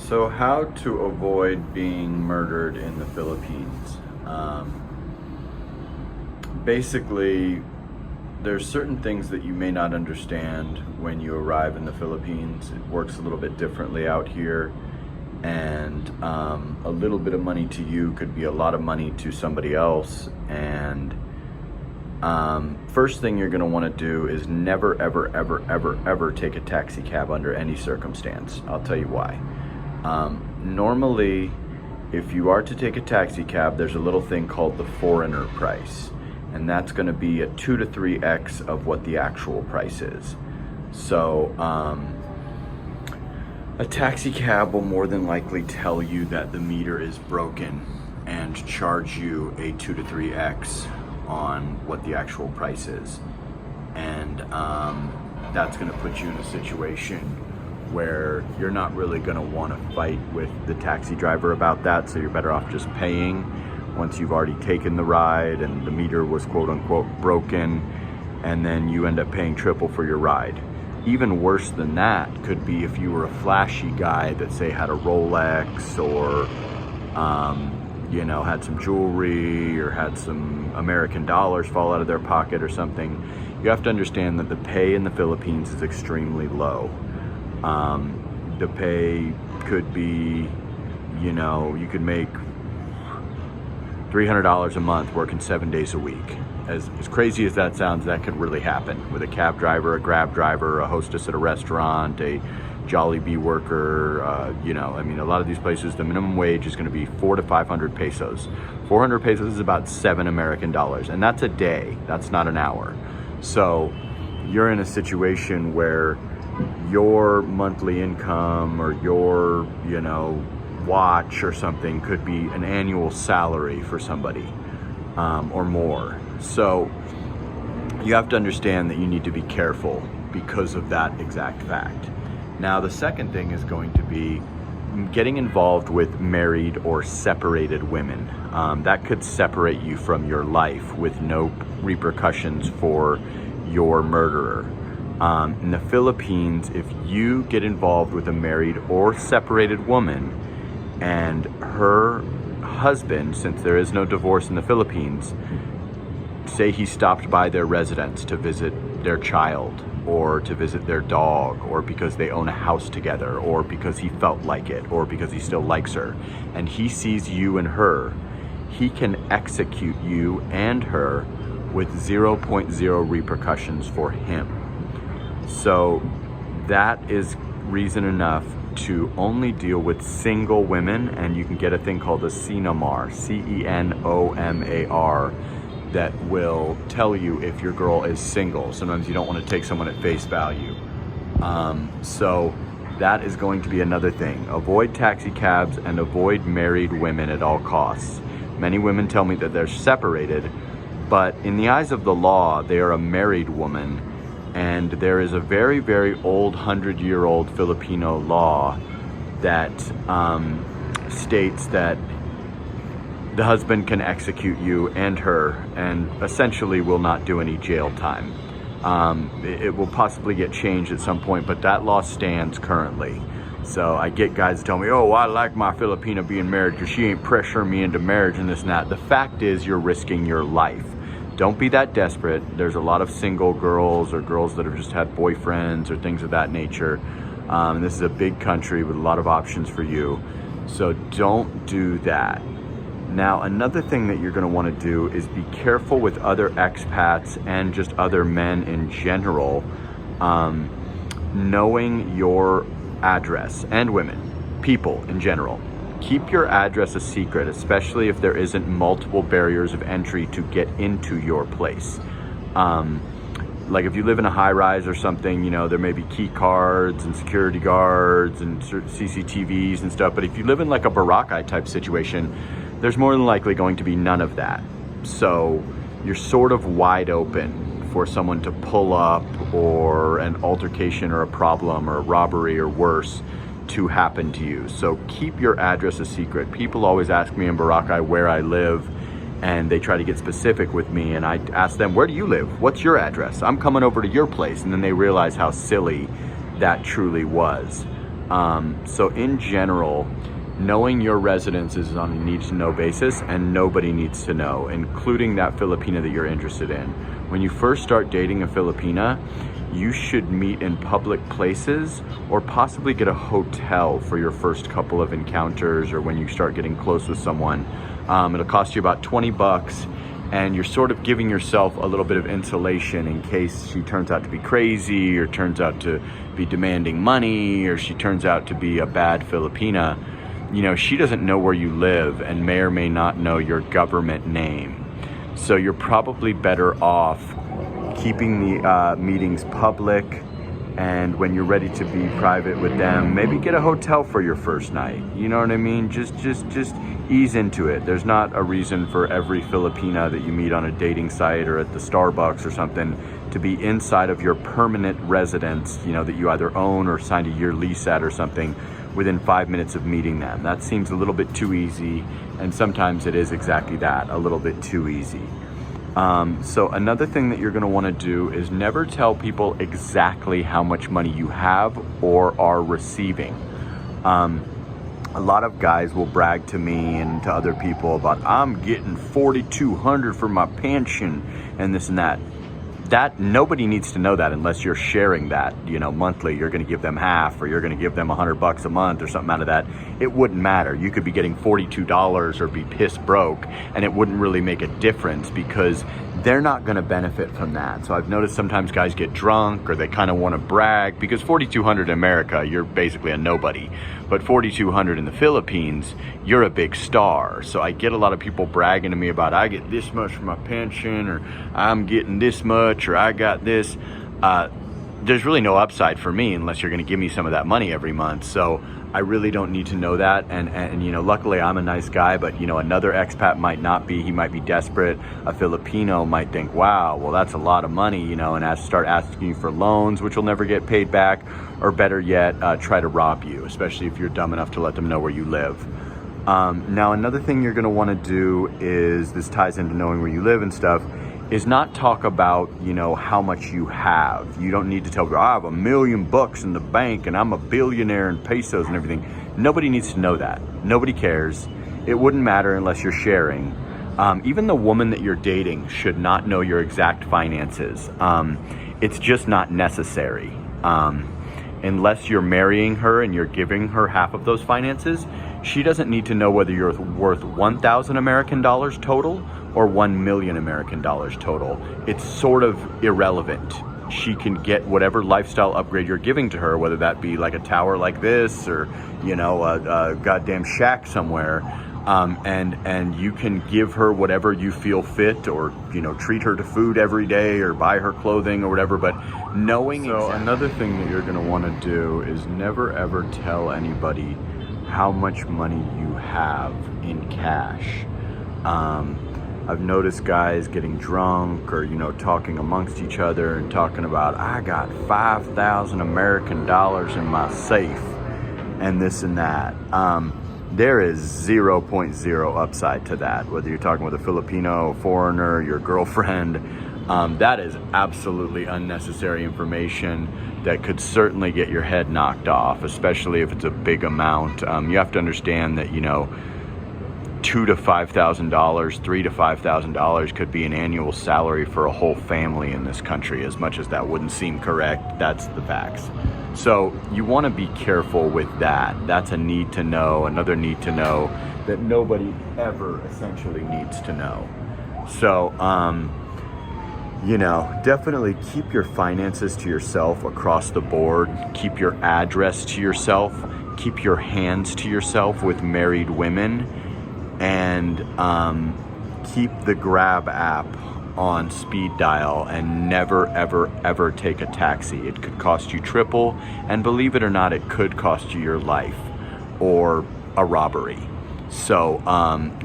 So how to avoid being murdered in the Philippines? Basically, there's certain things that you may not understand when you arrive in the Philippines. It works a little bit differently out here, and a little bit of money to you could be a lot of money to somebody else. And first thing you're going to want to do is never, ever, ever, ever, ever take a taxi cab under any circumstance. I'll tell you why. Normally, if you are to take a taxi cab, there's a little thing called the foreigner price, and that's going to be a 2 to 3x of what the actual price is. So a taxi cab will more than likely tell you that the meter is broken and charge you a 2 to 3x on what the actual price is. And that's going to put you in a situation where you're not really going to want to fight with the taxi driver about that, so you're better off just paying once you've already taken the ride and the meter was quote unquote broken, and then you end up paying triple for your ride. Even worse than that could be if you were a flashy guy that, say, had a Rolex or had some jewelry or had some American dollars fall out of their pocket or something. You have to understand that the pay in the Philippines is extremely low. The pay could be, you could make $300 a month working 7 days a week. As crazy as that sounds, that could really happen with a cab driver, a Grab driver, a hostess at a restaurant, a Jollibee worker. A lot of these places, the minimum wage is going to be 400 to 500 pesos. 400 pesos is about $7 American, and that's a day. That's not an hour. So you're in a situation where your monthly income or your, watch or something could be an annual salary for somebody, or more. So you have to understand that you need to be careful because of that exact fact. Now, the second thing is going to be getting involved with married or separated women. That could separate you from your life with no repercussions for your murderer. In the Philippines, if you get involved with a married or separated woman and her husband, since there is no divorce in the Philippines, say he stopped by their residence to visit their child or to visit their dog, or because they own a house together, or because he felt like it, or because he still likes her, and he sees you and her, he can execute you and her with 0.0 repercussions for him. So that is reason enough to only deal with single women, and you can get a thing called a CENOMAR, CENOMAR, that will tell you if your girl is single. Sometimes you don't want to take someone at face value. So that is going to be another thing. Avoid taxi cabs and avoid married women at all costs. Many women tell me that they're separated, but in the eyes of the law, they are a married woman. And there is a very, very old 100-year-old Filipino law that states that the husband can execute you and her and essentially will not do any jail time. It will possibly get changed at some point, but that law stands currently. So I get guys that tell me, oh, I like my Filipina being married because she ain't pressuring me into marriage and this and that. The fact is, you're risking your life. Don't be that desperate. There's a lot of single girls or girls that have just had boyfriends or things of that nature. And this is a big country with a lot of options for you. So don't do that. Now, another thing that you're going to want to do is be careful with other expats and just other men in general, knowing your address, and women, people in general. Keep your address a secret, especially if there isn't multiple barriers of entry to get into your place. Like if you live in a high rise or something, there may be key cards and security guards and CCTVs and stuff. But if you live in like a Boracay type situation, there's more than likely going to be none of that. So you're sort of wide open for someone to pull up, or an altercation or a problem or a robbery or worse to happen to you. So keep your address a secret. People always ask me in Boracay where I live, and they try to get specific with me, and I ask them, where do you live? What's your address? I'm coming over to your place. And then they realize how silly that truly was. So in general, knowing your residence is on a need-to-know basis, and nobody needs to know, including that Filipina that you're interested in. When you first start dating a Filipina, you should meet in public places or possibly get a hotel for your first couple of encounters, or when you start getting close with someone. It'll cost you about 20 bucks, and you're sort of giving yourself a little bit of insulation in case she turns out to be crazy, or turns out to be demanding money, or she turns out to be a bad Filipina. You know, she doesn't know where you live and may or may not know your government name. So you're probably better off keeping the meetings public, and when you're ready to be private with them, maybe get a hotel for your first night. You know what I mean? Just ease into it. There's not a reason for every Filipina that you meet on a dating site or at the Starbucks or something to be inside of your permanent residence, you know, that you either own or signed a year lease at or something, within 5 minutes of meeting them. That seems a little bit too easy, and sometimes it is exactly that, a little bit too easy. So another thing that you're gonna wanna do is never tell people exactly how much money you have or are receiving. A lot of guys will brag to me and to other people about, I'm getting $4,200 for my pension and this and that. That nobody needs to know that unless you're sharing that, you know, monthly. You're going to give them half, or you're going to give them $100 a month or something out of that. It wouldn't matter. You could be getting $42 or be piss broke, and it wouldn't really make a difference because they're not going to benefit from that. So I've noticed sometimes guys get drunk, or they kind of want to brag, because $4,200 in America, you're basically a nobody. But $4,200 in the Philippines, you're a big star. So I get a lot of people bragging to me about, I get this much for my pension, or I'm getting this much, or I got this. There's really no upside for me unless you're going to give me some of that money every month. So I really don't need to know that. And you know, luckily I'm a nice guy, but you know, another expat might not be. He might be desperate. A Filipino might think, wow, well, that's a lot of money, you know, and start asking you for loans, which will never get paid back, or better yet, try to rob you, especially if you're dumb enough to let them know where you live. Now, another thing you're going to want to do is, this ties into knowing where you live and stuff, is not talk about, you know, how much you have. You don't need to tell people, I have $1 million in the bank and I'm a billionaire in pesos and everything. Nobody needs to know that. Nobody cares. It wouldn't matter unless you're sharing. Even the woman that you're dating should not know your exact finances. It's just not necessary. Unless you're marrying her and you're giving her half of those finances, she doesn't need to know whether you're worth 1,000 American dollars total or 1 million American dollars total. It's sort of irrelevant. She can get whatever lifestyle upgrade you're giving to her, whether that be like a tower like this, or, you know, a goddamn shack somewhere. And you can give her whatever you feel fit, or, you know, treat her to food every day, or buy her clothing or whatever. But knowing another thing that you're going to want to do is never ever tell anybody how much money you have in cash. I've noticed guys getting drunk, or, you know, talking amongst each other and talking about, I got 5,000 American dollars in my safe and this and that. There is 0.0 upside to that, whether you're talking with a Filipino, a foreigner, your girlfriend. That is absolutely unnecessary information that could certainly get your head knocked off, especially if it's a big amount. You have to understand that, you know, $2,000 to $5,000, $3,000 to $5,000 could be an annual salary for a whole family in this country. As much as that wouldn't seem correct, that's the facts. So you want to be careful with that. That's a need to know, another need to know that nobody ever essentially needs to know. So, you know, definitely keep your finances to yourself across the board. Keep your address to yourself. Keep your hands to yourself with married women. And keep the Grab app on speed dial, and never, ever, ever take a taxi. It could cost you triple, and believe it or not, it could cost you your life or a robbery. So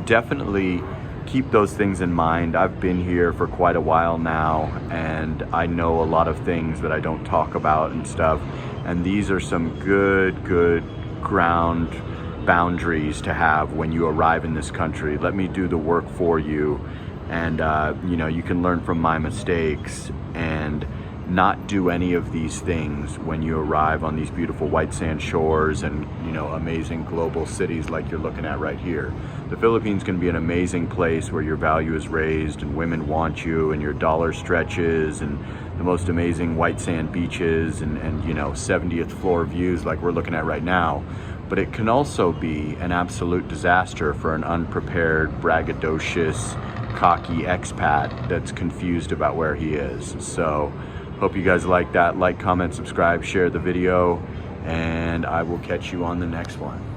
definitely keep those things in mind. I've been here for quite a while now, and I know a lot of things that I don't talk about and stuff, and these are some good ground boundaries to have when you arrive in this country. Let me do the work for you, and you know, you can learn from my mistakes and not do any of these things when you arrive on these beautiful white sand shores and, you know, amazing global cities like you're looking at right here. The Philippines can be an amazing place where your value is raised and women want you and your dollar stretches and the most amazing white sand beaches and you know, 70th floor views like we're looking at right now. But it can also be an absolute disaster for an unprepared, braggadocious, cocky expat that's confused about where he is. So hope you guys like that. Like, comment, subscribe, share the video, and I will catch you on the next one.